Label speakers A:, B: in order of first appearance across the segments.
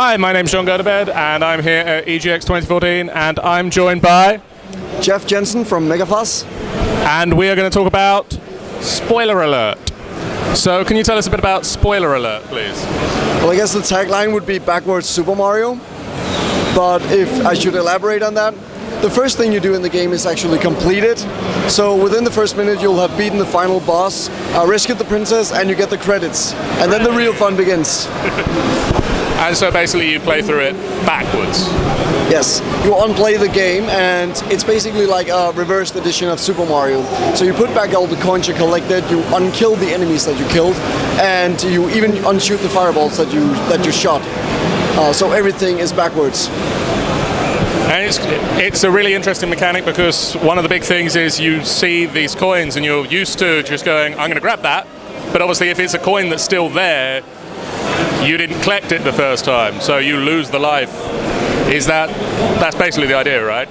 A: Hi, my name's John Gotobed, and I'm here at EGX 2014, and I'm joined by
B: Jeff Jensen from Megafuss.
A: And we are going to talk about Spoiler Alert. So can you tell us a bit about Spoiler Alert, please?
B: Well, I guess the tagline would be backwards Super Mario, but if I should elaborate on that, the first thing you do in the game is actually complete it. So within the first minute you'll have beaten the final boss, rescued the princess, and you get the credits. And then the real fun begins.
A: And so basically you play through it backwards.
B: Yes, you unplay the game, and it's basically like a reversed edition of Super Mario. So you put back all the coins you collected, you unkill the enemies that you killed, and you even unshoot the fireballs that you shot. So everything is backwards.
A: And it's a really interesting mechanic because one of the big things is you see these coins and you're used to just going, I'm going to grab that. But obviously if it's a coin that's still there, you didn't collect it the first time, so you lose the life. That's basically the idea, right?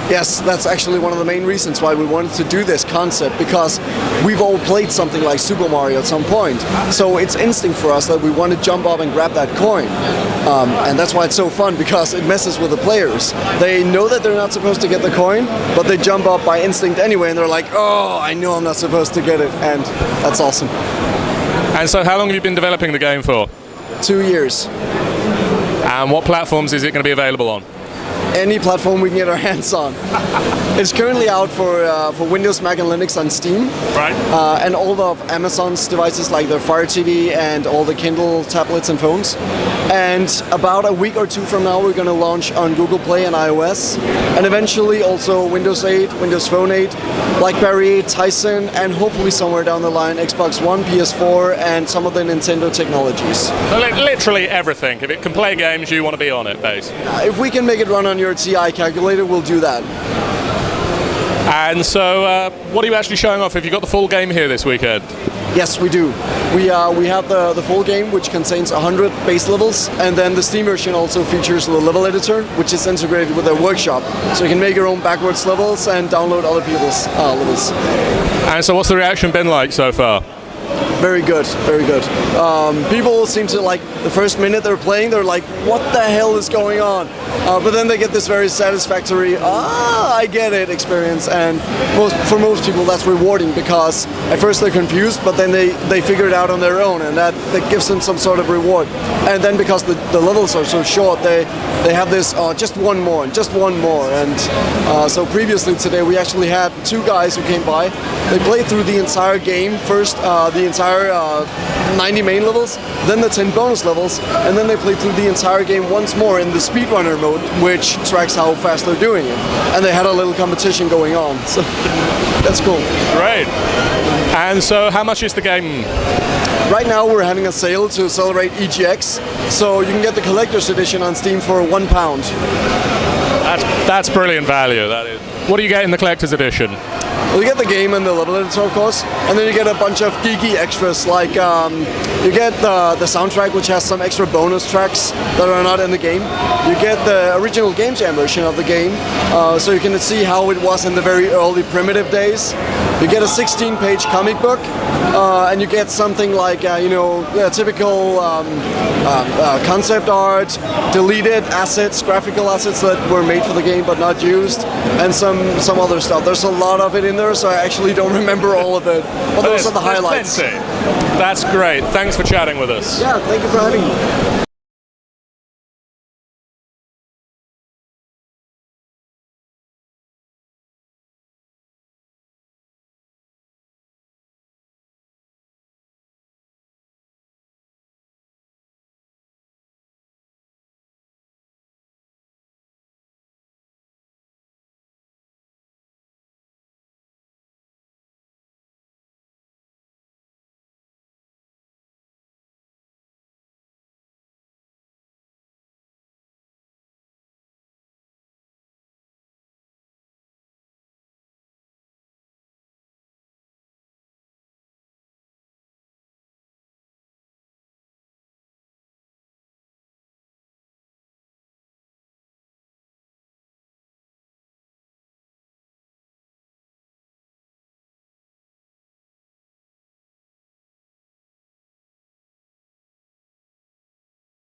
B: Yes, that's actually one of the main reasons why we wanted to do this concept, because we've all played something like Super Mario at some point. So it's instinct for us that we want to jump up and grab that coin. And that's why it's so fun, because it messes with the players. They know that they're not supposed to get the coin, but they jump up by instinct anyway, and they're like, oh, I know I'm not supposed to get it, and that's awesome.
A: And so how long have you been developing the game for?
B: 2 years.
A: And what platforms is it going to be available on?
B: Any platform we can get our hands on. It's currently out for Windows, Mac, and Linux on Steam.
A: Right.
B: And all of Amazon's devices, like the Fire TV and all the Kindle tablets and phones. And about a week or two from now, we're going to launch on Google Play and iOS. And eventually also Windows 8, Windows Phone 8, BlackBerry, Tyson, and hopefully somewhere down the line, Xbox One, PS4, and some of the Nintendo technologies.
A: So literally everything. If it can play games, you want to be on it, basically.
B: If we can make it run on your TI calculator, we'll do that.
A: And so, what are you actually showing off? Have you got the full game here this weekend?
B: Yes, we do. We have the full game, which contains 100 base levels, and then the Steam version also features the level editor, which is integrated with the workshop. So you can make your own backwards levels and download other people's levels.
A: And so what's the reaction been like so far?
B: Very good, very good. People seem to like the first minute they're playing, they're like, what the hell is going on? But then they get this very satisfactory, I get it experience, and for most people that's rewarding, because at first they're confused, but then they figure it out on their own, and that gives them some sort of reward. And then because the levels are so short, they have this, just one more, and so previously today we actually had two guys who came by. They played through the entire game, first the entire 90 main levels, then the 10 bonus levels, and then they played through the entire game once more in the speedrunner mode, which tracks how fast they're doing it. And they had a little competition going on, so that's cool.
A: Great. And so how much is the game?
B: Right now we're having a sale to celebrate EGX, so you can get the collector's edition on Steam for £1.
A: That's brilliant value, that is. What do you get in the collector's edition?
B: Well, you get the game and the level editor, of course, and then you get a bunch of geeky extras, like you get the soundtrack, which has some extra bonus tracks that are not in the game. You get the original Game Jam version of the game, so you can see how it was in the very early primitive days. You get a 16-page comic book, and you get something like, typical concept art, deleted assets, graphical assets that were made for the game but not used, and some other stuff. There's a lot of it in there, so I actually don't remember all of it, but those are the highlights.
A: That's great. Thanks for chatting with us.
B: Yeah, thank you for having me.